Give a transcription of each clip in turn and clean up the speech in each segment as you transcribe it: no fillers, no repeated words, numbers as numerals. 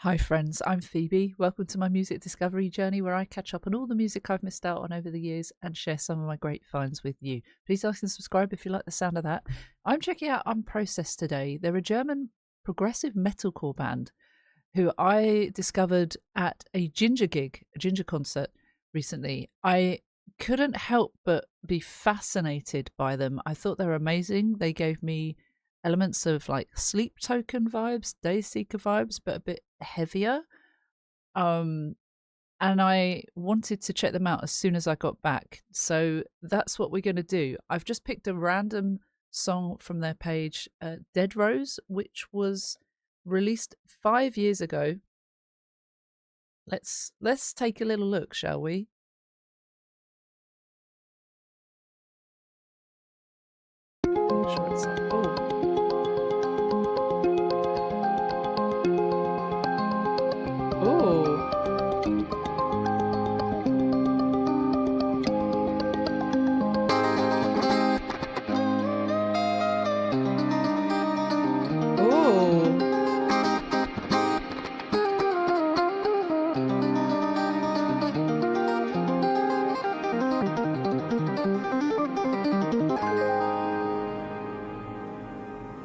Hi friends, I'm Phoebe. Welcome to my music discovery journey where I catch up on all the music I've missed out on over the years and share some of my great finds with you. Please like and subscribe if you like the sound of that. I'm checking out Unprocessed today. They're a German progressive metalcore band who I discovered at a Jinjer concert recently. I couldn't help but be fascinated by them. I thought they were amazing. They gave me elements of like Sleep Token vibes, Dayseeker vibes, but a bit heavier. Um, and I wanted to check them out as soon as I got back. So that's what we're going to do. I've just picked a random song from their page, Deadrose, which was released 5 years ago. Let's take a little look, shall we? Sure it's like,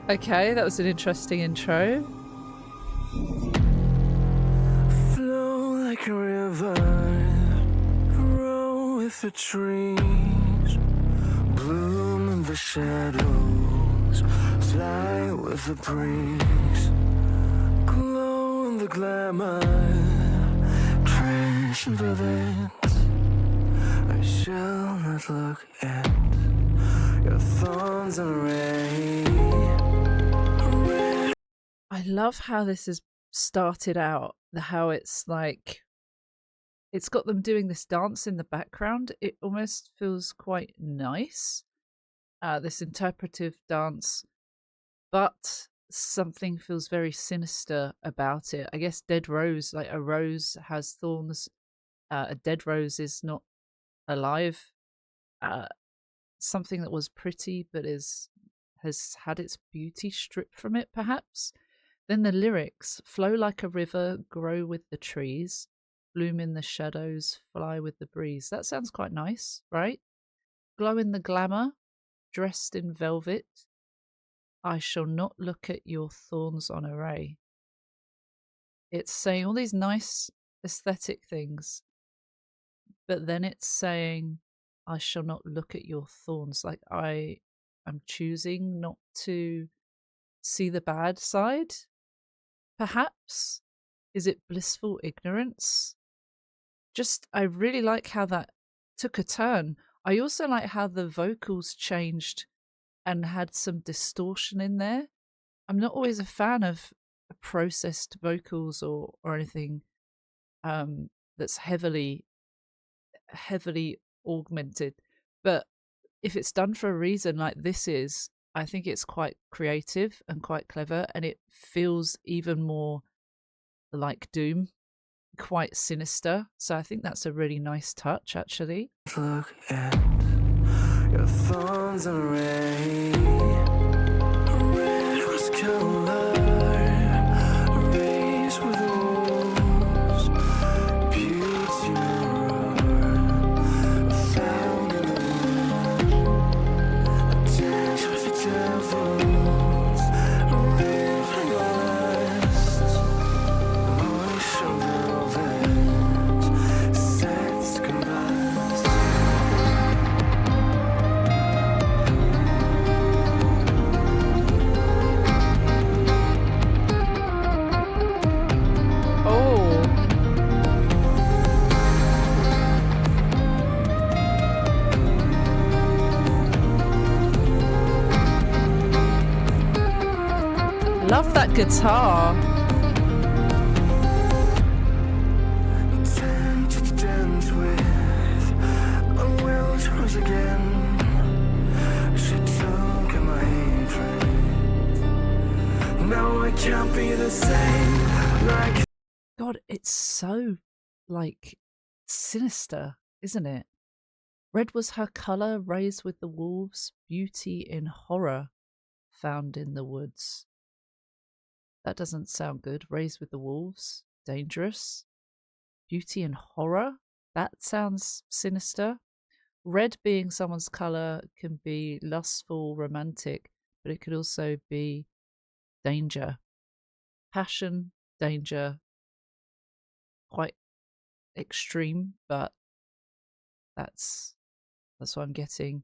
okay, that was an interesting intro. Flow like a river, grow with the trees, bloom in the shadows, fly with the breeze, glow in the glamour, trash in velvet. I shall not look at your thorns and rain. I love how this has started out, how it's like it's got them doing this dance in the background. It almost feels quite nice, this interpretive dance, but something feels very sinister about it. I guess dead rose, like a rose has thorns. A dead rose is not alive. Something that was pretty but has had its beauty stripped from it, perhaps. Then the lyrics: flow like a river, grow with the trees, bloom in the shadows, fly with the breeze. That sounds quite nice, right? Glow in the glamour, dressed in velvet. I shall not look at your thorns on array. It's saying all these nice aesthetic things, but then it's saying, I shall not look at your thorns. Like I am choosing not to see the bad side, perhaps. Is it blissful ignorance? Just, I really like how that took a turn. I also like how the vocals changed and had some distortion in there. I'm not always a fan of processed vocals or anything that's heavily augmented, but if it's done for a reason like this is, I think it's quite creative and quite clever, and it feels even more like Doom, quite sinister. So I think that's a really nice touch, actually. Look at your thorns and rain. Red rose color, raised with the wolves, beauty mirror, found in the wood, attached with the devils, living last, motion velvet, sets combust. Oh, love that guitar. Tempted to dance with a wild rose again. She took my hatred. Now I can't be the same. Like God, it's so like sinister, isn't it? Red was her colour, raised with the wolves, beauty in horror, found in the woods. That doesn't sound good. Raised with the wolves. Dangerous. Beauty and horror. That sounds sinister. Red being someone's colour can be lustful, romantic, but it could also be danger. Passion, danger, quite extreme, but that's what I'm getting.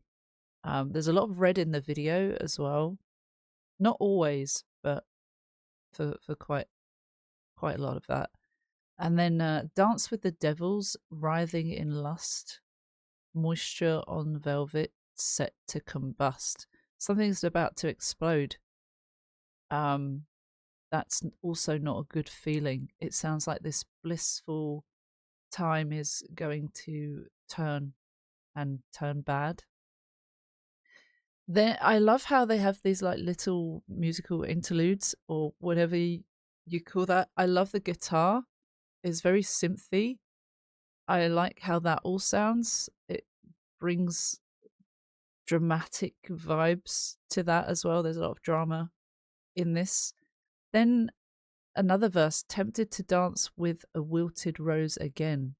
There's a lot of red in the video as well. Not always, but for quite a lot of that. And then Dance with the Devils, writhing in lust, moisture on velvet, set to combust. Something's about to explode. That's also not a good feeling. It sounds like this blissful time is going to turn bad. Then I love how they have these like little musical interludes or whatever you call that. I love the guitar. It's very synthy. I like how that all sounds. It brings dramatic vibes to that as well. There's a lot of drama in this. Then another verse, tempted to dance with a wilted rose again.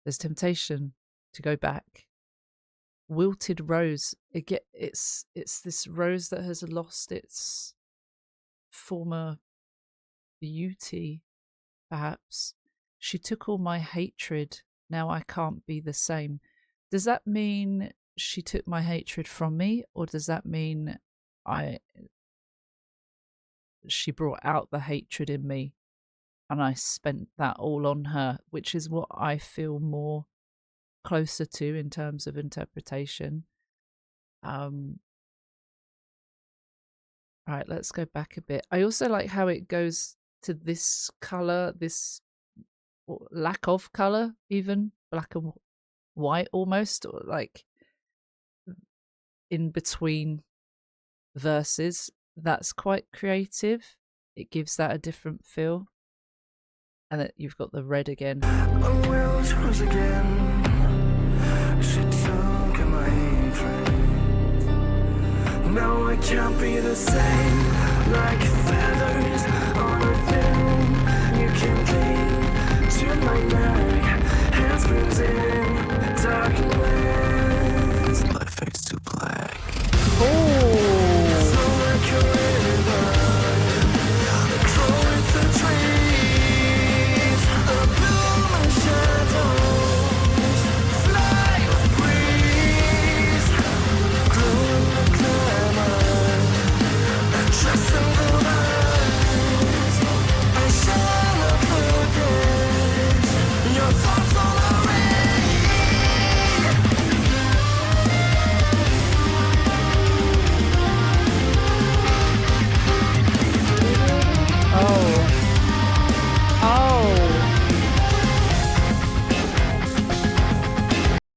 There's temptation to go back. Wilted rose. It's this rose that has lost its former beauty, perhaps. She took all my hatred. Now I can't be the same. Does that mean she took my hatred from me, or does that mean she brought out the hatred in me and I spent that all on her, which is what I feel more closer to in terms of interpretation. Right, let's go back a bit. I also like how it goes to this color, this lack of color, even black and white almost, or like in between verses. That's quite creative. It gives that a different feel. And that you've got the red again. She took my hatred. Now I can't be the same. Like feathers on a film. You can cling to my neck. Hands bruising darkness. Life fades to black. Oh. Flow like a river. Grow with the trees. A bloom and shadows. Fly with breeze. Glow in the glamour. Trust in the light. I shall not forget your thoughts on a ring.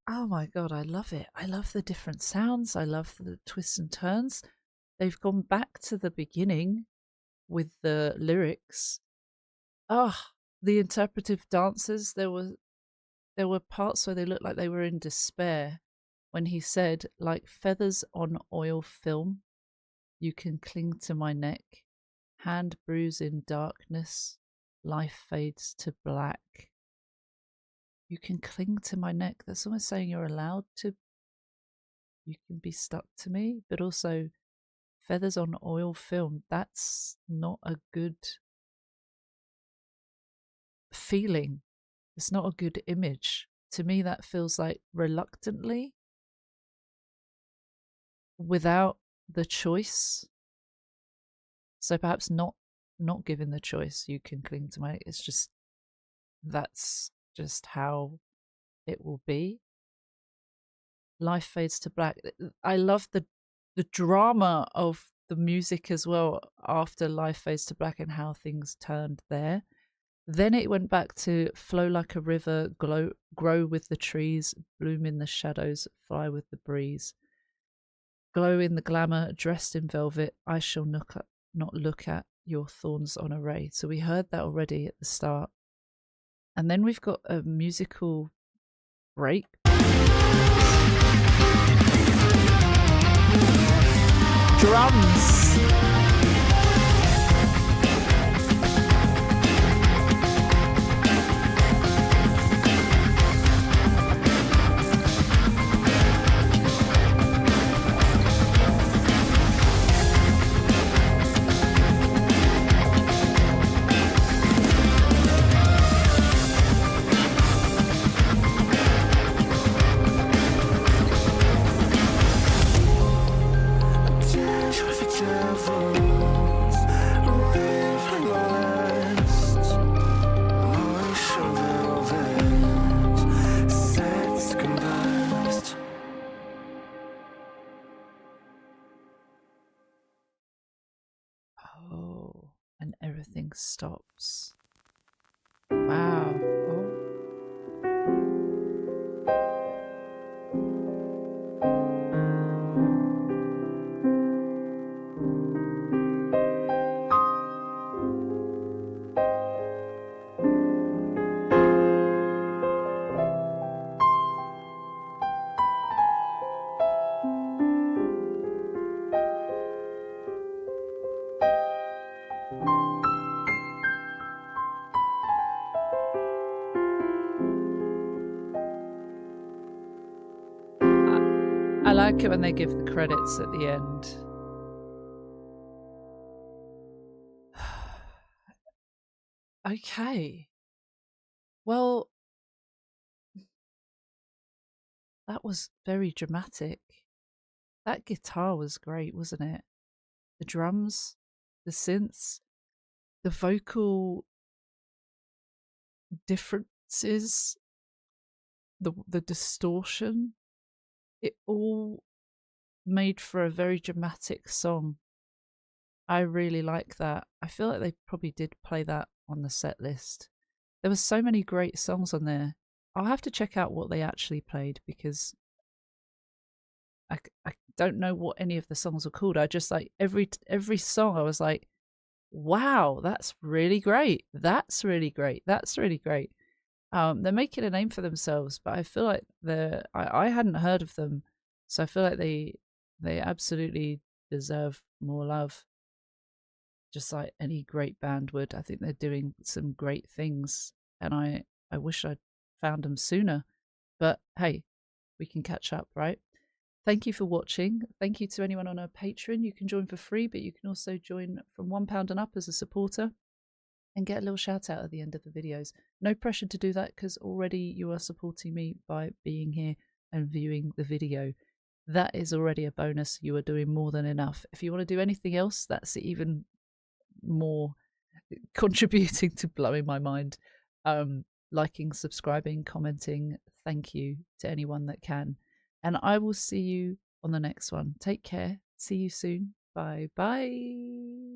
Oh my god, I love it. I love the different sounds. I love the twists and turns. They've gone back to the beginning with the lyrics. The interpretive dances. There were parts where they looked like they were in despair when he said, like feathers on oil film, you can cling to my neck, hand bruise in darkness, life fades to black. You can cling to my neck. That's almost saying you're allowed to, you can be stuck to me, but also feathers on oil film. That's not a good feeling. It's not a good image. To me, that feels like reluctantly, without the choice. So perhaps not given the choice, you can cling to my, it's just, that's just how it will be. Life fades to black. I love the drama of the music as well after Life fades to black and how things turned there. Then it went back to flow like a river, grow with the trees, bloom in the shadows, fly with the breeze. Glow in the glamour, dressed in velvet, I shall not look at your thorns on array. So we heard that already at the start. And then we've got a musical break. Drums. stops. Wow. Oh. I like it when they give the credits at the end. Okay. Well, that was very dramatic. That guitar was great, wasn't it? The drums, the synths, the vocal differences, the distortion. It all made for a very dramatic song. I really like that. I feel like they probably did play that on the set list. There were so many great songs on there. I'll have to check out what they actually played because I don't know what any of the songs were called. I just like every song I was like, wow, that's really great. That's really great. That's really great. They're making a name for themselves, but I feel like I hadn't heard of them, so I feel like they absolutely deserve more love, just like any great band would. I think they're doing some great things, and I wish I'd found them sooner. But hey, we can catch up, right? Thank you for watching. Thank you to anyone on our Patreon. You can join for free, but you can also join from £1 and up as a supporter and get a little shout out at the end of the videos. No pressure to do that because already you are supporting me by being here and viewing the video. That is already a bonus. You are doing more than enough. If you want to do anything else, that's even more contributing to blowing my mind. Liking, subscribing, commenting. Thank you to anyone that can. And I will see you on the next one. Take care. See you soon. Bye bye.